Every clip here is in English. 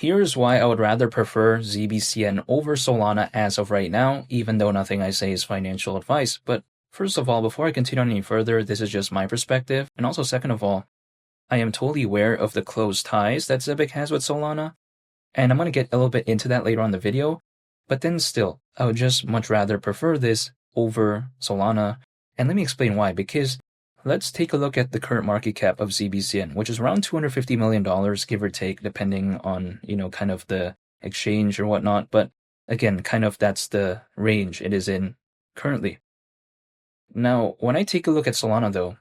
Here's why I would rather prefer ZBCN over Solana as of right now, even though nothing I say is financial advice. But first of all, before I continue on any further, this is just my perspective. And also, second of all, I am totally aware of the close ties that Zebec has with Solana, and I'm going to get a little bit into that later on in the video. But then still, I would just much rather prefer this over Solana. And let me explain why, because let's take a look at the current market cap of ZBCN, which is around $250 million, give or take, depending on, kind of the exchange or whatnot. But again, kind of that's the range it is in currently. Now, when I take a look at Solana, though,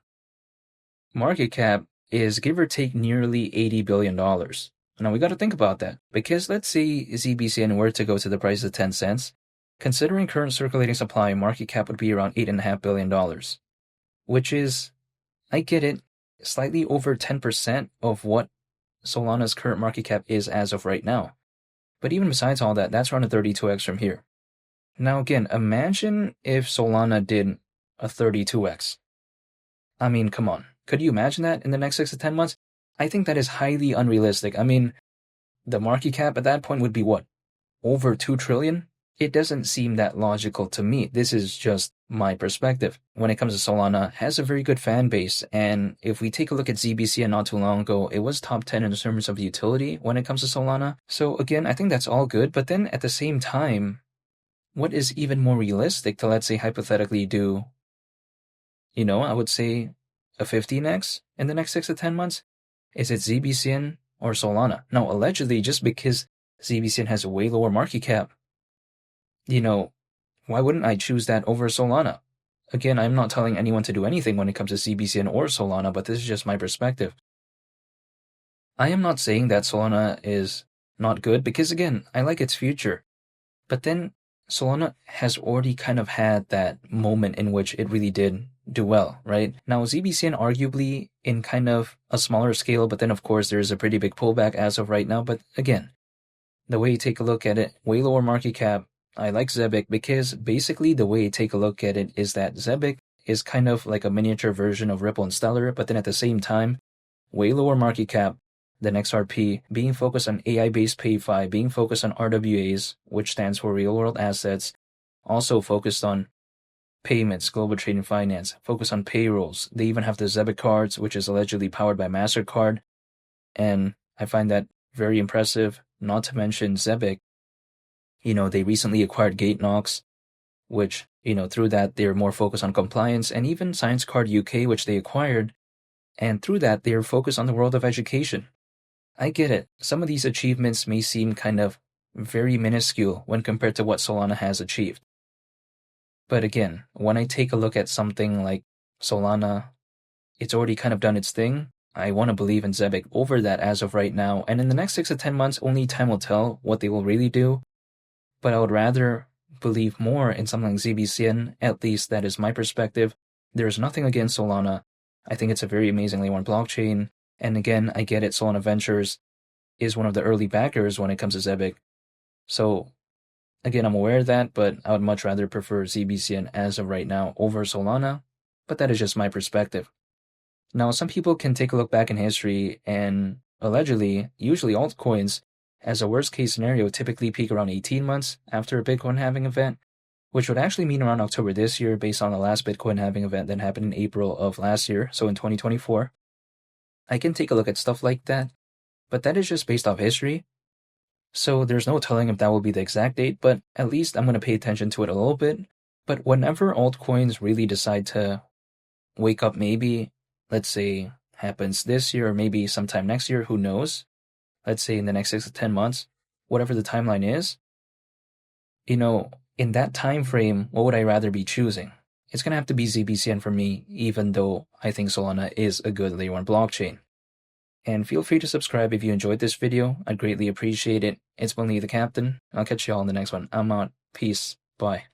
market cap is give or take nearly $80 billion. Now, we got to think about that, because let's say ZBCN were to go to the price of 10 cents, considering current circulating supply, market cap would be around $8.5 billion. Which is, I get it, slightly over 10% of what Solana's current market cap is as of right now. But even besides all that, that's around a 32x from here. Now again, imagine if Solana did a 32x. I mean, come on. Could you imagine that in the next 6 to 10 months? I think that is highly unrealistic. I mean, the market cap at that point would be what? Over 2 trillion? It doesn't seem that logical to me. This is just my perspective. When it comes to Solana, has a very good fan base, and if we take a look at ZBCN not too long ago, it was top 10 in terms of utility when it comes to Solana. So again, I think that's all good, but then at the same time, what is even more realistic to, let's say, hypothetically do, I would say a 15x in the next 6 to 10 months? Is it ZBCN or Solana? Now, allegedly, just because ZBCN has a way lower market cap, why wouldn't I choose that over Solana? Again, I'm not telling anyone to do anything when it comes to ZBCN or Solana, but this is just my perspective. I am not saying that Solana is not good, because again, I like its future. But then Solana has already kind of had that moment in which it really did do well, right? Now, ZBCN arguably in kind of a smaller scale, but then of course there's a pretty big pullback as of right now. But again, the way you take a look at it, way lower market cap. I like Zebec because basically the way you take a look at it is that Zebec is kind of like a miniature version of Ripple and Stellar, but then at the same time, way lower market cap than XRP, being focused on AI-based PayFi, being focused on RWAs, which stands for real-world assets, also focused on payments, global trading finance, focused on payrolls. They even have the Zebec cards, which is allegedly powered by MasterCard, and I find that very impressive, not to mention Zebec. They recently acquired GateKnox, which, through that they're more focused on compliance, and even Science Card UK, which they acquired, and through that they're focused on the world of education. I get it. Some of these achievements may seem kind of very minuscule when compared to what Solana has achieved. But again, when I take a look at something like Solana, it's already kind of done its thing. I want to believe in Zebec over that as of right now, and in the next 6 to 10 months, only time will tell what they will really do. But I would rather believe more in something like ZBCN, at least that is my perspective. There is nothing against Solana. I think it's a very amazingly run blockchain. And again, I get it, Solana Ventures is one of the early backers when it comes to Zebec. So again, I'm aware of that, but I would much rather prefer ZBCN as of right now over Solana. But that is just my perspective. Now, some people can take a look back in history and allegedly, usually altcoins, as a worst-case scenario, typically peak around 18 months after a Bitcoin halving event, which would actually mean around October this year based on the last Bitcoin halving event that happened in April of last year, so in 2024. I can take a look at stuff like that, but that is just based off history, so there's no telling if that will be the exact date, but at least I'm going to pay attention to it a little bit. But whenever altcoins really decide to wake up, maybe, let's say, happens this year or maybe sometime next year, who knows? Let's say in the next 6 to 10 months, whatever the timeline is, in that time frame, what would I rather be choosing? It's going to have to be ZBCN for me, even though I think Solana is a good layer 1 blockchain. And feel free to subscribe if you enjoyed this video. I'd greatly appreciate it. It's been Lee the Captain. I'll catch you all in the next one. I'm out. Peace. Bye.